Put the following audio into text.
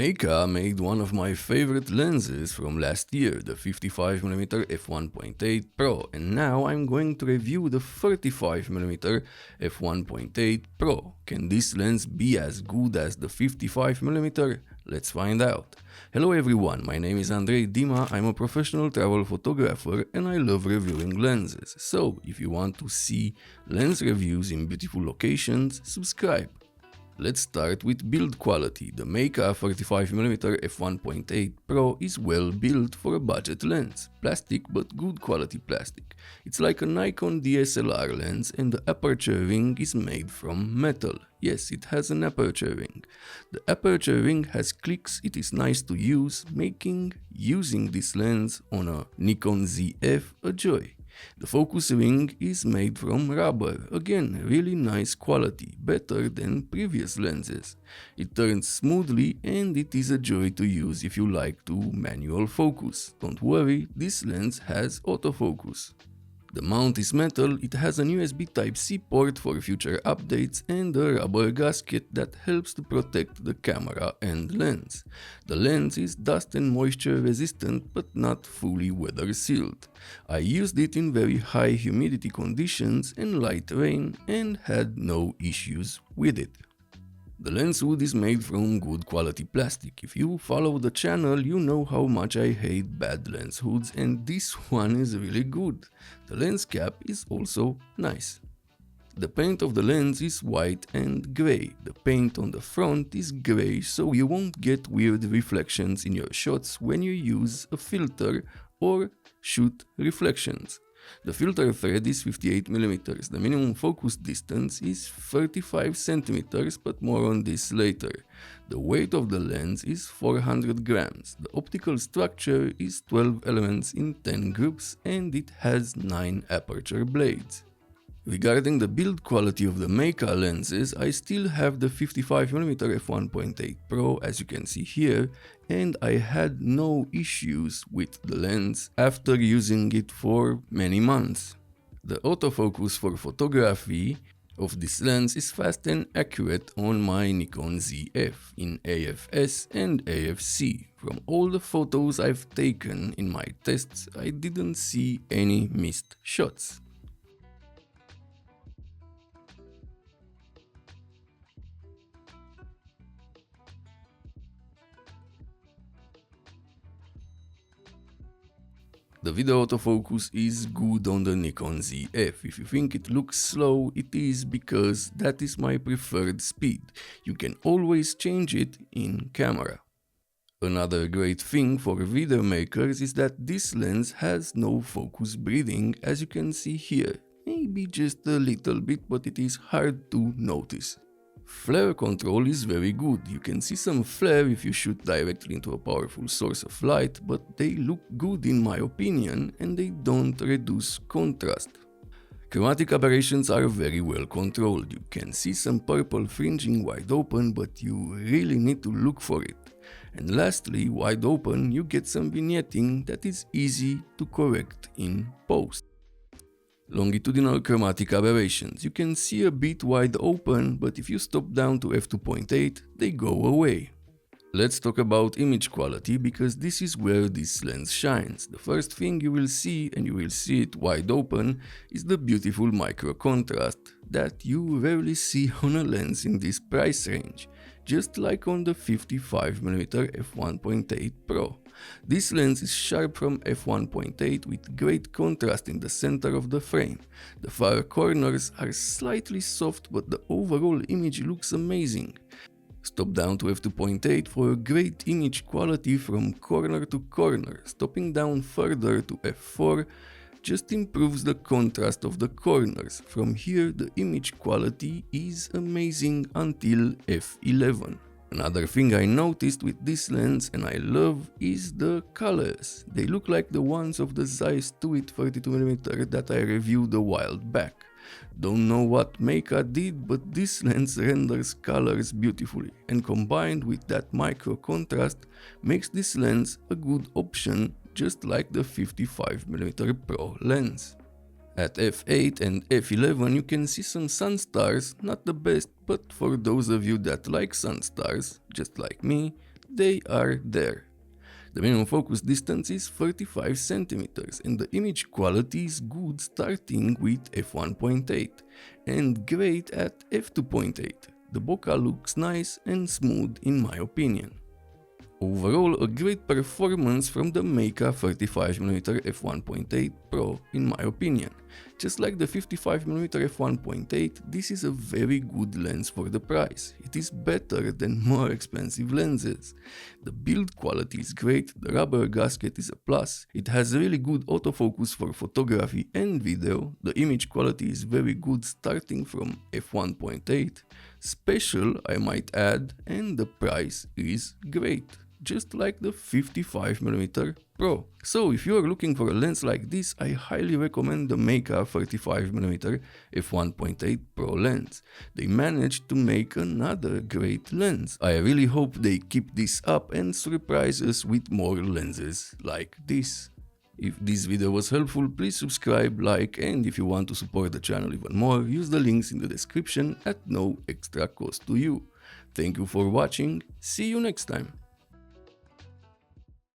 Meike made one of my favorite lenses from last year, the 55mm f1.8 Pro, and now I'm going to review the 35mm f1.8 Pro. Can this lens be as good as the 55mm? Let's find out. Hello everyone, my name is Andrei Dima, I'm a professional travel photographer and I love reviewing lenses. So, if you want to see lens reviews in beautiful locations, subscribe. Let's start with build quality. The Meike 35mm f1.8 Pro is well built for a budget lens. Plastic but good quality plastic. It's like a Nikon DSLR lens and the aperture ring is made from metal. Yes, it has an aperture ring. The aperture ring has clicks, it is nice to use, making using this lens on a Nikon ZF a joy. The focus ring is made from rubber, again really nice quality, better than previous lenses. It turns smoothly and it is a joy to use if you like to manual focus. Don't worry, this lens has autofocus. The mount is metal, it has an USB Type-C port for future updates and a rubber gasket that helps to protect the camera and lens. The lens is dust and moisture resistant but not fully weather sealed. I used it in very high humidity conditions and light rain and had no issues with it. The lens hood is made from good quality plastic. If you follow the channel, you know how much I hate bad lens hoods and this one is really good. The lens cap is also nice. The paint of the lens is white and grey. The paint on the front is grey so you won't get weird reflections in your shots when you use a filter or shoot reflections. The filter thread is 58mm, the minimum focus distance is 35 cm, but more on this later. The weight of the lens is 400 grams. The optical structure is 12 elements in 10 groups and it has 9 aperture blades. Regarding the build quality of the Meike lenses, I still have the 55mm f1.8 Pro as you can see here, and I had no issues with the lens after using it for many months. The autofocus for photography of this lens is fast and accurate on my Nikon ZF in AFS and AFC. From all the photos I've taken in my tests, I didn't see any missed shots. The video autofocus is good on the Nikon ZF. If you think it looks slow, it is because that is my preferred speed. You can always change it in camera. Another great thing for video makers is that this lens has no focus breathing, as you can see here. Maybe just a little bit, but it is hard to notice. Flare control is very good. You can see some flare if you shoot directly into a powerful source of light, but they look good in my opinion and they don't reduce contrast. Chromatic aberrations are very well controlled. You can see some purple fringing wide open, but you really need to look for it. And lastly, wide open, you get some vignetting that is easy to correct in post. Longitudinal chromatic aberrations. You can see a bit wide open, but if you stop down to f2.8, they go away. Let's talk about image quality, because this is where this lens shines. The first thing you will see, and you will see it wide open, is the beautiful micro contrast that you rarely see on a lens in this price range, just like on the 55mm f1.8 Pro. This lens is sharp from f1.8 with great contrast in the center of the frame. The far corners are slightly soft, but the overall image looks amazing. Stop down to f2.8 for a great image quality from corner to corner. Stopping down further to f4 just improves the contrast of the corners. From here the image quality is amazing until f11. Another thing I noticed with this lens and I love is the colors. They look like the ones of the Zeiss-like 32mm that I reviewed a while back. Don't know what Meike did, but this lens renders colors beautifully, and combined with that micro contrast makes this lens a good option, just like the 55mm Pro lens. At f8 and f11 you can see some sun stars, not the best, but for those of you that like sun stars, just like me, they are there. The minimum focus distance is 35 centimeters and the image quality is good starting with f1.8 and great at f2.8. The bokeh looks nice and smooth in my opinion. Overall, a great performance from the Meike 35mm f1.8 Pro in my opinion. Just like the 55mm f1.8, this is a very good lens for the price. It is better than more expensive lenses. The build quality is great, the rubber gasket is a plus, it has really good autofocus for photography and video, the image quality is very good starting from f1.8, special I might add, and the price is great. Just like the 55mm Pro. So if you are looking for a lens like this, I highly recommend the Meike 35mm f1.8 Pro lens. They managed to make another great lens. I really hope they keep this up and surprise us with more lenses like this. If this video was helpful, please subscribe, like, and if you want to support the channel even more, use the links in the description at no extra cost to you. Thank you for watching, see you next time.